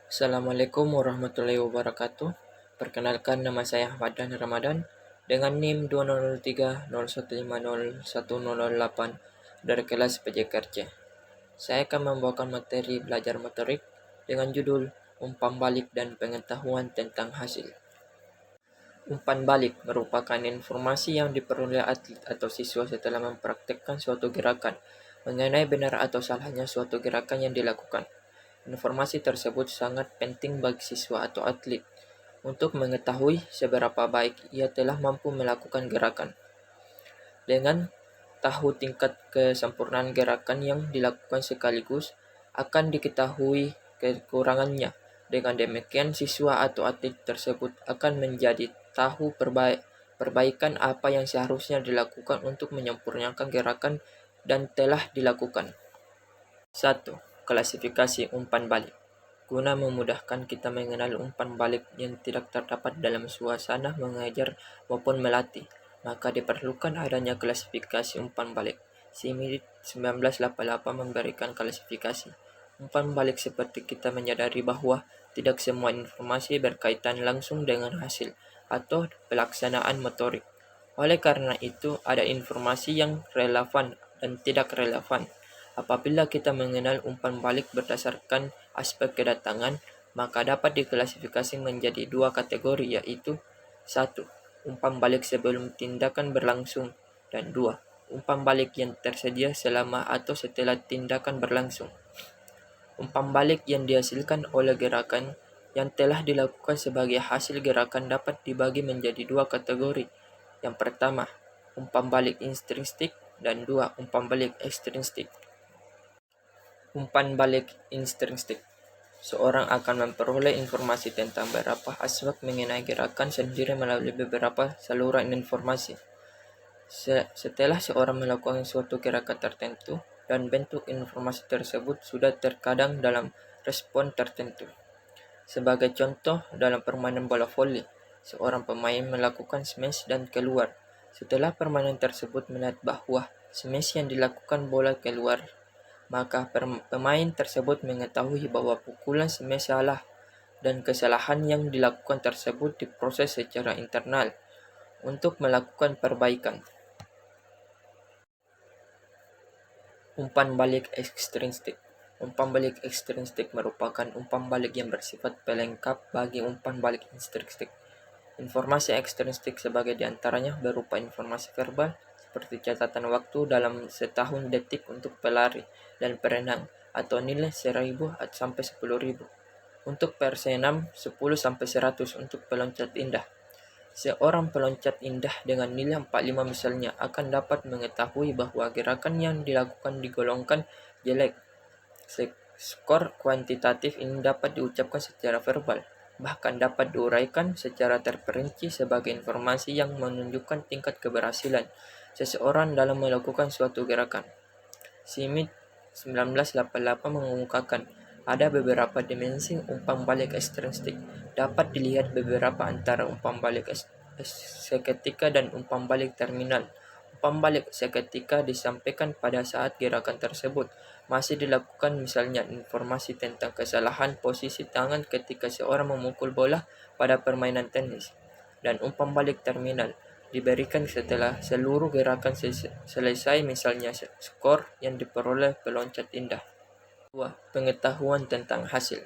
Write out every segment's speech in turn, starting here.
Assalamualaikum warahmatullahi wabarakatuh. Perkenalkan, nama saya Ahmad Ramadan dengan NIM 20301501008 dari kelas PJKRC. Saya akan membawakan materi belajar motorik dengan judul umpan balik dan pengetahuan tentang hasil. Umpan balik merupakan informasi yang diperoleh atlet atau siswa setelah mempraktekkan suatu gerakan mengenai benar atau salahnya suatu gerakan yang dilakukan. Informasi tersebut sangat penting bagi siswa atau atlet untuk mengetahui seberapa baik ia telah mampu melakukan gerakan. Dengan tahu tingkat kesempurnaan gerakan yang dilakukan sekaligus, akan diketahui kekurangannya. Dengan demikian, siswa atau atlet tersebut akan menjadi tahu perbaikan apa yang seharusnya dilakukan untuk menyempurnakan gerakan dan telah dilakukan. 1. Klasifikasi umpan balik. Guna memudahkan kita mengenal umpan balik yang tidak terdapat dalam suasana mengajar maupun melatih, maka diperlukan adanya klasifikasi umpan balik. Simit 1988 memberikan klasifikasi umpan balik seperti kita menyadari bahwa tidak semua informasi berkaitan langsung dengan hasil atau pelaksanaan motorik. Oleh karena itu, ada informasi yang relevan dan tidak relevan. Apabila kita mengenal umpan balik berdasarkan aspek kedatangan, maka dapat diklasifikasi menjadi dua kategori, yaitu 1. Umpan balik sebelum tindakan berlangsung, dan 2. Umpan balik yang tersedia selama atau setelah tindakan berlangsung. Umpan balik yang dihasilkan oleh gerakan yang telah dilakukan sebagai hasil gerakan dapat dibagi menjadi dua kategori. Yang pertama, umpan balik intrinsik, dan 2. Umpan balik ekstrinsik. Umpan balik intrinsik. Seorang akan memperoleh informasi tentang beberapa aspek mengenai gerakan sendiri melalui beberapa saluran informasi. Setelah seorang melakukan suatu gerakan tertentu, dan bentuk informasi tersebut sudah terkadang dalam respon tertentu. Sebagai contoh, dalam permainan bola voli, seorang pemain melakukan smash dan keluar. Setelah permainan tersebut melihat bahwa smash yang dilakukan bola keluar, maka pemain tersebut mengetahui bahwa pukulan smash salah dan kesalahan yang dilakukan tersebut diproses secara internal untuk melakukan perbaikan. Umpan balik ekstrinsik. Umpan balik ekstrinsik merupakan umpan balik yang bersifat pelengkap bagi umpan balik intrinsik. Informasi ekstrinsik sebagai diantaranya berupa informasi verbal, seperti catatan waktu dalam setahun detik untuk pelari dan perenang, atau nilai 1000 sampai 10.000. Untuk persenam 10 sampai 100 untuk peloncat indah. Seorang peloncat indah dengan nilai 45 misalnya akan dapat mengetahui bahwa gerakan yang dilakukan digolongkan jelek. Skor kuantitatif ini dapat diucapkan secara verbal, bahkan dapat diuraikan secara terperinci sebagai informasi yang menunjukkan tingkat keberhasilan seseorang dalam melakukan suatu gerakan. Simit 1988 mengumumkakan ada beberapa dimensi umpan balik ekstrinsik. Dapat dilihat beberapa antara umpan balik seketika dan umpan balik terminal. Umpan balik seketika disampaikan pada saat gerakan tersebut masih dilakukan, misalnya informasi tentang kesalahan posisi tangan ketika seorang memukul bola pada permainan tenis. Dan umpan balik terminal diberikan setelah seluruh gerakan selesai, misalnya skor yang diperoleh peloncat indah. 2. Pengetahuan tentang hasil.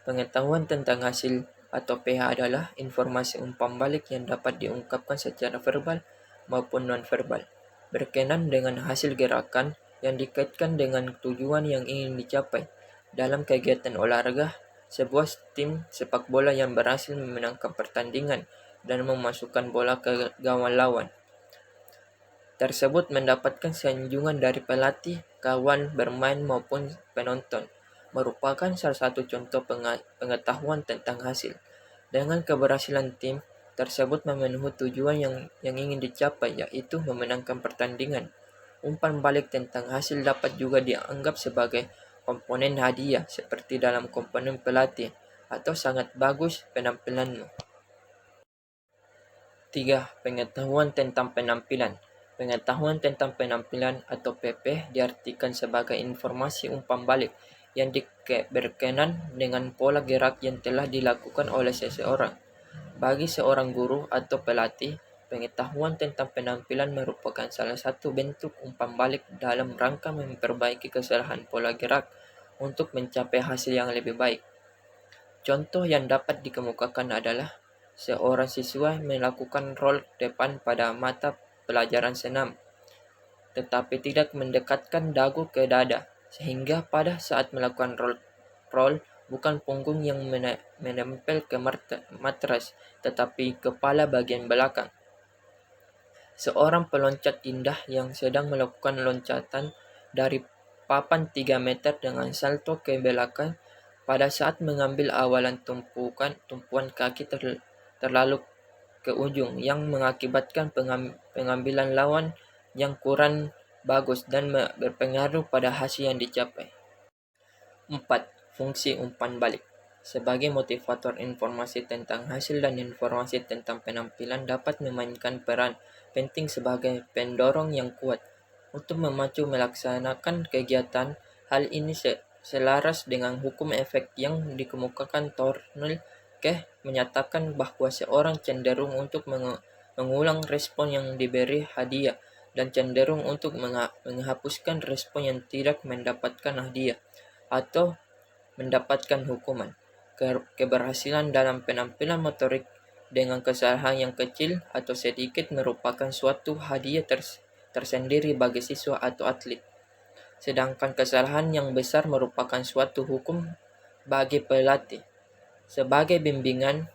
Pengetahuan tentang hasil atau PH adalah informasi umpan balik yang dapat diungkapkan secara verbal maupun non-verbal, berkenaan dengan hasil gerakan yang dikaitkan dengan tujuan yang ingin dicapai. Dalam kegiatan olahraga, sebuah tim sepak bola yang berhasil memenangkan pertandingan dan memasukkan bola ke gawang lawan tersebut mendapatkan sanjungan dari pelatih, kawan bermain maupun penonton, merupakan salah satu contoh pengetahuan tentang hasil. Dengan keberhasilan tim tersebut memenuhi tujuan yang ingin dicapai, yaitu memenangkan pertandingan. Umpan balik tentang hasil dapat juga dianggap sebagai komponen hadiah, seperti dalam komponen pelatih, atau sangat bagus penampilanmu. 3. Pengetahuan tentang penampilan. Pengetahuan tentang penampilan atau PP diartikan sebagai informasi umpan balik yang berkenan dengan pola gerak yang telah dilakukan oleh seseorang. Bagi seorang guru atau pelatih, pengetahuan tentang penampilan merupakan salah satu bentuk umpan balik dalam rangka memperbaiki kesalahan pola gerak untuk mencapai hasil yang lebih baik. Contoh yang dapat dikemukakan adalah seorang siswa melakukan roll depan pada mata pelajaran senam, tetapi tidak mendekatkan dagu ke dada, sehingga pada saat melakukan roll bukan punggung yang menempel ke matras, tetapi kepala bagian belakang. Seorang peloncat indah yang sedang melakukan loncatan dari papan 3 meter dengan salto ke belakang pada saat mengambil awalan tumpuan kaki terlalu ke ujung yang mengakibatkan pengambilan lawan yang kurang bagus dan berpengaruh pada hasil yang dicapai. 4. Fungsi umpan balik. Sebagai motivator, informasi tentang hasil dan informasi tentang penampilan dapat memainkan peran penting sebagai pendorong yang kuat untuk memacu melaksanakan kegiatan. Hal ini selaras dengan hukum efek yang dikemukakan Thornhill menyatakan bahwa seorang cenderung untuk mengulang respon yang diberi hadiah dan cenderung untuk menghapuskan respon yang tidak mendapatkan hadiah atau mendapatkan hukuman. Keberhasilan dalam penampilan motorik dengan kesalahan yang kecil atau sedikit merupakan suatu hadiah tersendiri bagi siswa atau atlet. Sedangkan kesalahan yang besar merupakan suatu hukum bagi pelatih. Sebagai bimbingan,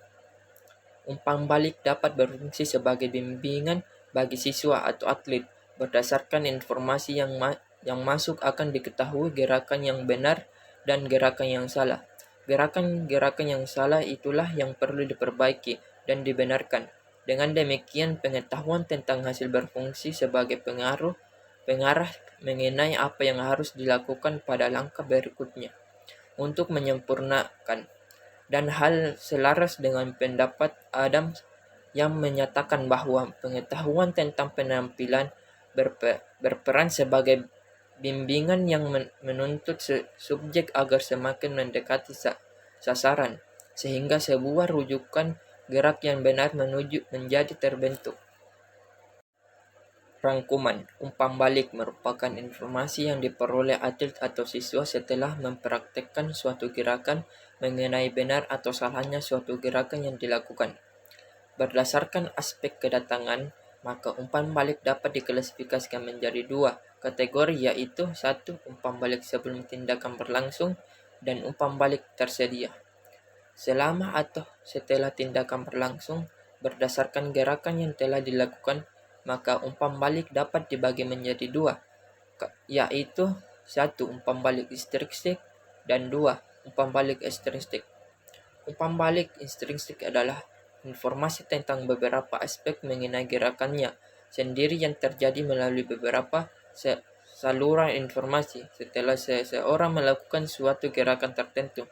umpan balik dapat berfungsi sebagai bimbingan bagi siswa atau atlet. Berdasarkan informasi yang masuk akan diketahui gerakan yang benar dan gerakan yang salah. Gerakan-gerakan yang salah itulah yang perlu diperbaiki dan dibenarkan. Dengan demikian, pengetahuan tentang hasil berfungsi sebagai pengarah mengenai apa yang harus dilakukan pada langkah berikutnya untuk menyempurnakan. Dan hal selaras dengan pendapat Adam yang menyatakan bahwa pengetahuan tentang penampilan berperan sebagai bimbingan yang menuntut subjek agar semakin mendekati sasaran, sehingga sebuah rujukan gerak yang benar menjadi terbentuk. Rangkuman. Umpan balik merupakan informasi yang diperoleh atlet atau siswa setelah mempraktekkan suatu gerakan mengenai benar atau salahnya suatu gerakan yang dilakukan. Berdasarkan aspek kedatangan, maka umpan balik dapat diklasifikasikan menjadi 2 kategori, yaitu 1. Umpan balik sebelum tindakan berlangsung dan umpan balik tersedia. Selama atau setelah tindakan berlangsung, berdasarkan gerakan yang telah dilakukan, maka umpan balik dapat dibagi menjadi 2, yaitu 1. Umpan balik intrinsik dan 2. Umpan balik ekstrinsik. Umpan balik intrinsik adalah informasi tentang beberapa aspek mengenai gerakannya sendiri yang terjadi melalui beberapa saluran informasi setelah seseorang melakukan suatu gerakan tertentu.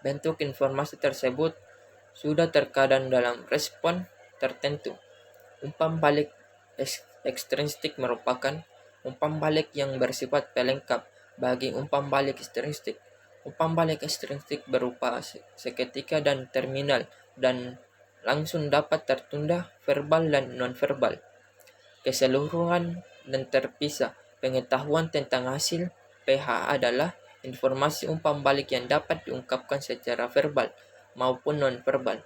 Bentuk informasi tersebut sudah terkadang dalam respon tertentu. Umpan balik ekstrinsik merupakan umpan balik yang bersifat pelengkap bagi umpan balik intrinsik. Umpan balik ekstrinsik berupa seketika dan terminal dan langsung dapat tertunda, verbal dan non-verbal. Keseluruhan dan terpisah. Pengetahuan tentang hasil PH adalah informasi umpan balik yang dapat diungkapkan secara verbal maupun non-verbal,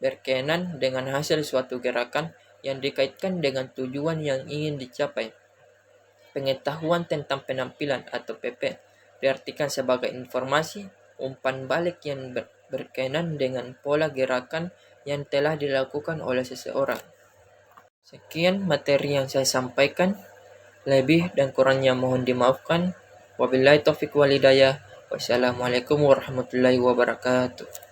berkenaan dengan hasil suatu gerakan yang dikaitkan dengan tujuan yang ingin dicapai. Pengetahuan tentang penampilan atau PP diartikan sebagai informasi umpan balik yang berkenaan dengan pola gerakan yang telah dilakukan oleh seseorang. Sekian materi yang saya sampaikan. Lebih dan kurangnya mohon dimaafkan. Wabillahi taufiq wal hidayah. Wassalamualaikum warahmatullahi wabarakatuh.